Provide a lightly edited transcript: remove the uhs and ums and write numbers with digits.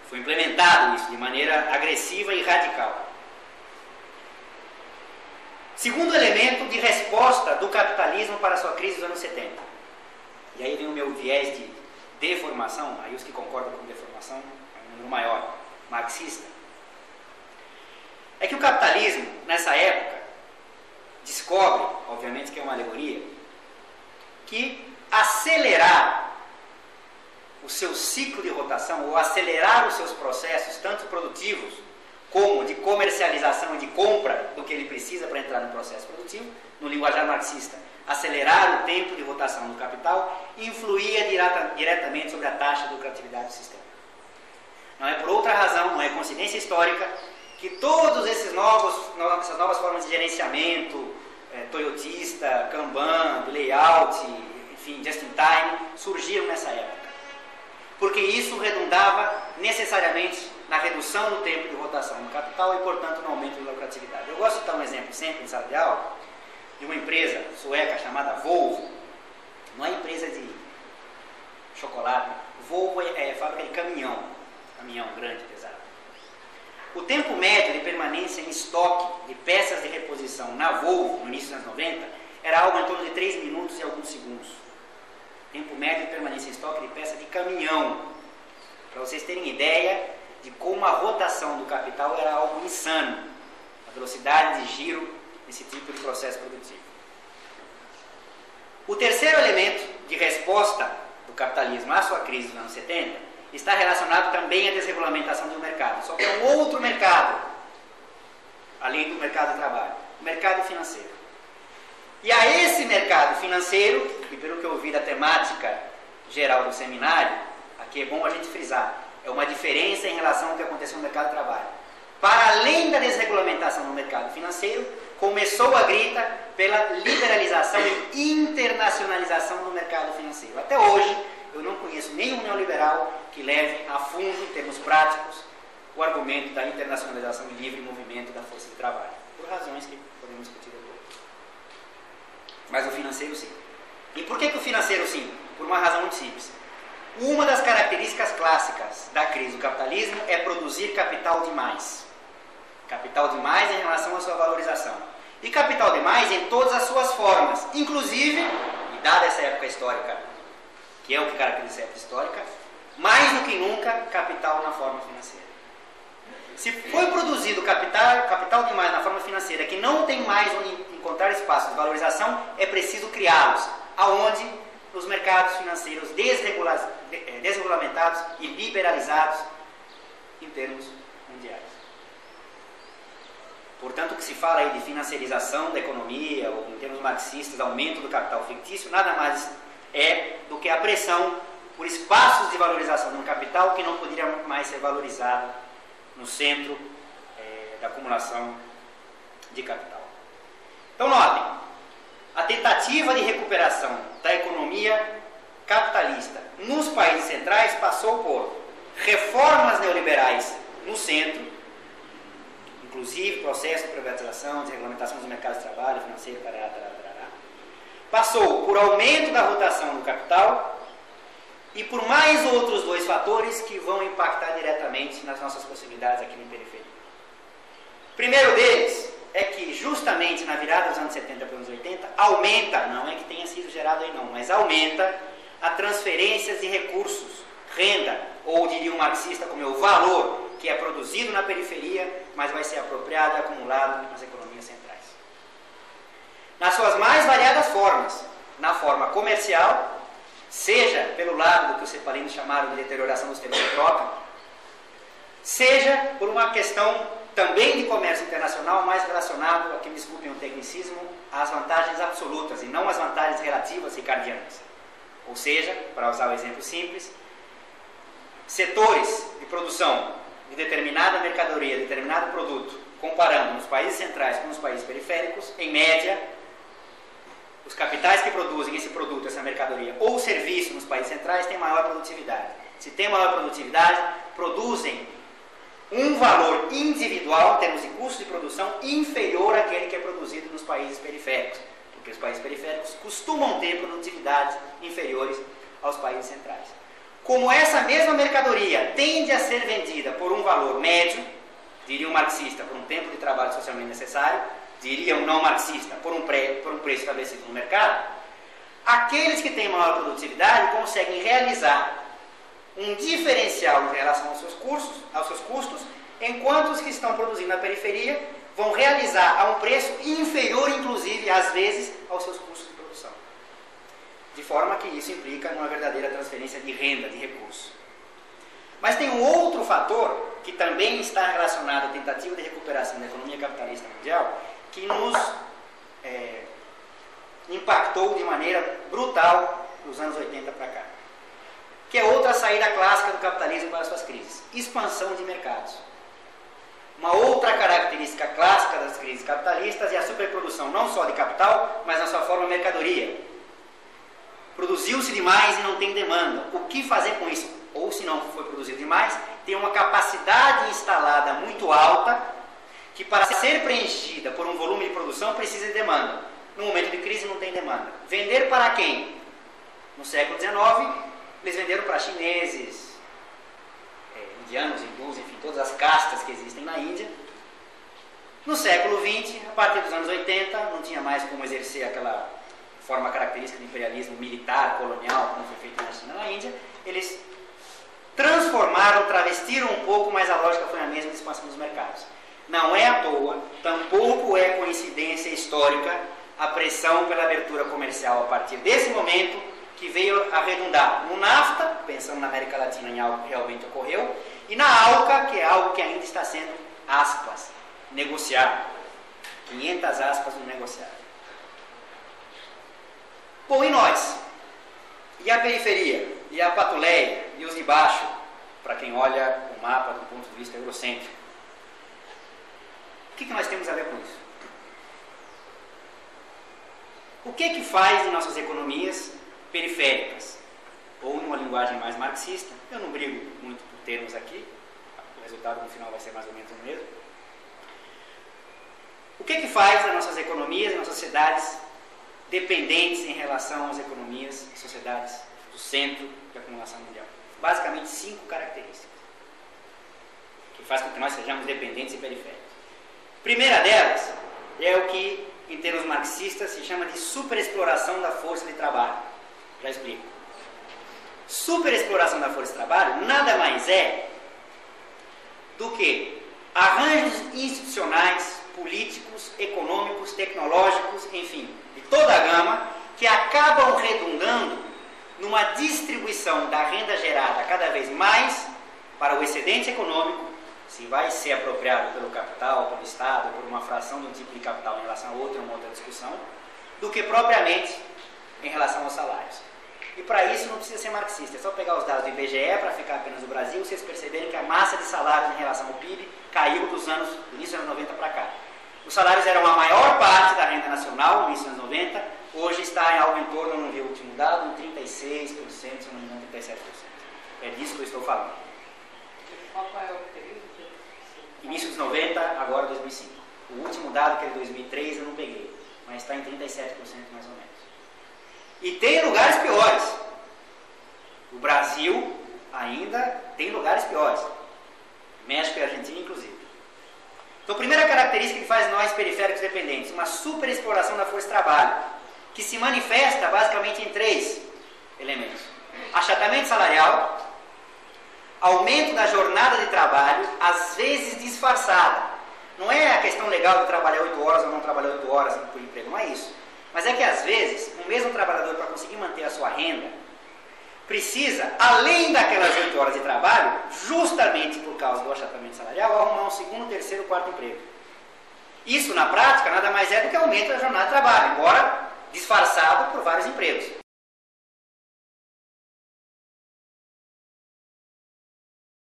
Foi implementado isso de maneira agressiva e radical. Segundo elemento de resposta do capitalismo para a sua crise dos anos 70. E aí vem o meu viés de deformação, aí os que concordam com deformação, é um número maior, marxista. É que o capitalismo, nessa época, descobre, obviamente que é uma alegoria, que acelerar o seu ciclo de rotação, ou acelerar os seus processos, tanto produtivos, como de comercialização e de compra do que ele precisa para entrar no processo produtivo, no linguajar marxista, acelerar o tempo de rotação do capital, influía diretamente sobre a taxa de lucratividade do sistema. Não é por outra razão, não é coincidência histórica, que todas essas novas formas de gerenciamento, toyotista, Kanban, layout, enfim, just in time, surgiram nessa época. Porque isso redundava necessariamente na redução do tempo de rotação do capital e, portanto, no aumento da lucratividade. Eu gosto de dar um exemplo sempre em sala de aula de uma empresa sueca chamada Volvo. Não é empresa de chocolate. Volvo é fábrica de caminhão grande, pesado. O tempo médio de permanência em estoque de peças de reposição na Volvo, no início dos anos 90, era algo em torno de 3 minutos e alguns segundos. Tempo médio de permanência em estoque de peça de caminhão. Para vocês terem ideia de como a rotação do capital era algo insano. A velocidade de giro desse tipo de processo produtivo. O terceiro elemento de resposta do capitalismo à sua crise dos anos 70 está relacionado também à desregulamentação do mercado. Só que é um outro mercado, além do mercado de trabalho, o mercado financeiro. E a esse mercado financeiro, e pelo que eu vi da temática geral do seminário, aqui é bom a gente frisar, é uma diferença em relação ao que aconteceu no mercado de trabalho. Para além da desregulamentação no mercado financeiro, começou a grita pela liberalização e internacionalização do mercado financeiro. Até hoje, eu não conheço nenhum neoliberal que leve a fundo, em termos práticos, o argumento da internacionalização e livre movimento da força de trabalho, por razões que podemos discutir depois. Mas o financeiro sim. E por que o financeiro sim? Por uma razão muito simples. Uma das características clássicas da crise do capitalismo é produzir capital demais. Capital demais em relação à sua valorização. E capital demais em todas as suas formas. Inclusive, e dada essa época histórica, que é o que caracteriza essa época histórica, mais do que nunca, capital na forma financeira. Se foi produzido capital demais na forma financeira, que não tem mais onde encontrar espaço de valorização, é preciso criá-los. Aonde? Nos mercados financeiros desregulamentados e liberalizados em termos mundiais. Portanto, o que se fala aí de financiarização da economia, ou em termos marxistas, aumento do capital fictício, nada mais é do que a pressão por espaços de valorização de um capital que não poderia mais ser valorizado no centro da acumulação de capital. Então, notem, a tentativa de recuperação da economia capitalista nos países centrais passou por reformas neoliberais no centro, inclusive processo de privatização, desregulamentação dos mercados de trabalho, financeiro, passou por aumento da rotação do capital e por mais outros dois fatores que vão impactar diretamente nas nossas possibilidades aqui na periferia. O primeiro deles é que justamente na virada dos anos 70 para os anos 80, aumenta, não é que tenha sido gerado aí não, mas aumenta a transferências de recursos, renda, ou diria um marxista como é o valor que é produzido na periferia, mas vai ser apropriado e acumulado nas economias centrais. Nas suas mais variadas formas, na forma comercial, seja pelo lado do que os cepalinos chamaram de deterioração dos termos de troca, seja por uma questão também de comércio internacional, mais relacionado, aqui me desculpem o tecnicismo, às vantagens absolutas e não às vantagens relativas ricardianas. Ou seja, para usar o exemplo simples, setores de produção de determinada mercadoria, determinado produto, comparando nos países centrais com os países periféricos, em média, os capitais que produzem esse produto, essa mercadoria ou serviço nos países centrais têm maior produtividade. Se tem maior produtividade, produzem um valor individual, em termos de custo de produção, inferior àquele que é produzido nos países periféricos, porque os países periféricos costumam ter produtividades inferiores aos países centrais. como essa mesma mercadoria tende a ser vendida por um valor médio, diria um marxista, por um tempo de trabalho socialmente necessário, diria um não marxista, por um preço estabelecido no mercado, aqueles que têm maior produtividade conseguem realizar um diferencial em relação aos seus custos, enquanto os que estão produzindo na periferia vão realizar a um preço inferior, inclusive, às vezes, aos seus custos de produção. De forma que isso implica uma verdadeira transferência de renda, de recursos. Mas tem um outro fator que também está relacionado à tentativa de recuperação da economia capitalista mundial, que nos impactou de maneira brutal dos anos 80 para cá. Que é outra saída clássica do capitalismo para suas crises: expansão de mercados. Uma outra característica clássica das crises capitalistas é a superprodução, não só de capital, mas na sua forma mercadoria. Produziu-se demais e não tem demanda. O que fazer com isso? Ou, se não foi produzido demais, tem uma capacidade instalada muito alta, que para ser preenchida por um volume de produção precisa de demanda. No momento de crise não tem demanda. Vender para quem? No século XIX, eles venderam para chineses, indianos, hindus, enfim, todas as castas que existem na Índia. No século XX, a partir dos anos 80, não tinha mais como exercer aquela forma característica de imperialismo militar, colonial, como foi feito na China e na Índia. Eles transformaram, travestiram um pouco, mas a lógica foi a mesma de expansão dos mercados. Não é à toa, tampouco é coincidência histórica a pressão pela abertura comercial a partir desse momento, que veio a redundar no NAFTA, pensando na América Latina em algo que realmente ocorreu, e na ALCA, que é algo que ainda está sendo, aspas, negociado. 500 aspas no negociado. Bom, e nós? E a periferia? E a patuleia? E os de baixo? Para quem olha o mapa do ponto de vista eurocêntrico. O que nós temos a ver com isso? O que faz em nossas economias periféricas? Ou, numa linguagem mais marxista, eu não brigo muito por termos aqui, o resultado no final vai ser mais ou menos o mesmo. O que faz as nossas economias e nossas sociedades dependentes em relação às economias e sociedades do centro de acumulação mundial? Basicamente 5 características que faz com que nós sejamos dependentes e periféricos. A primeira delas é o que, em termos marxistas, se chama de superexploração da força de trabalho. Já explico. Superexploração da força de trabalho nada mais é do que arranjos institucionais, políticos, econômicos, tecnológicos, enfim, de toda a gama, que acabam redundando numa distribuição da renda gerada cada vez mais para o excedente econômico, se vai ser apropriado pelo capital, pelo Estado, por uma fração de um tipo de capital em relação a outra, uma outra discussão, do que propriamente em relação aos salários. E para isso não precisa ser marxista, é só pegar os dados do IBGE para ficar apenas no Brasil, vocês perceberem que a massa de salários em relação ao PIB caiu do início dos anos 90 para cá. Os salários eram a maior parte da renda nacional no início dos anos 90, hoje está em algo em torno, não vi o último dado, 36%, se não me engano, 37%. É disso que eu estou falando. Qual é o período? Início dos 90, agora 2005. O último dado, que é de 2003, eu não peguei, mas está em 37% mais ou menos. E tem lugares piores. O Brasil ainda tem lugares piores. México e Argentina, inclusive. Então, a primeira característica que faz nós periféricos dependentes, uma superexploração da força de trabalho, que se manifesta basicamente em 3 elementos: achatamento salarial, aumento da jornada de trabalho, às vezes disfarçada. Não é a questão legal de trabalhar 8 horas ou não trabalhar 8 horas por emprego, não é isso. Mas é que às vezes, o mesmo trabalhador, para conseguir manter a sua renda, precisa, além daquelas 8 horas de trabalho, justamente por causa do achatamento salarial, arrumar um segundo, terceiro, quarto emprego. Isso, na prática, nada mais é do que aumento da jornada de trabalho, embora disfarçado por vários empregos.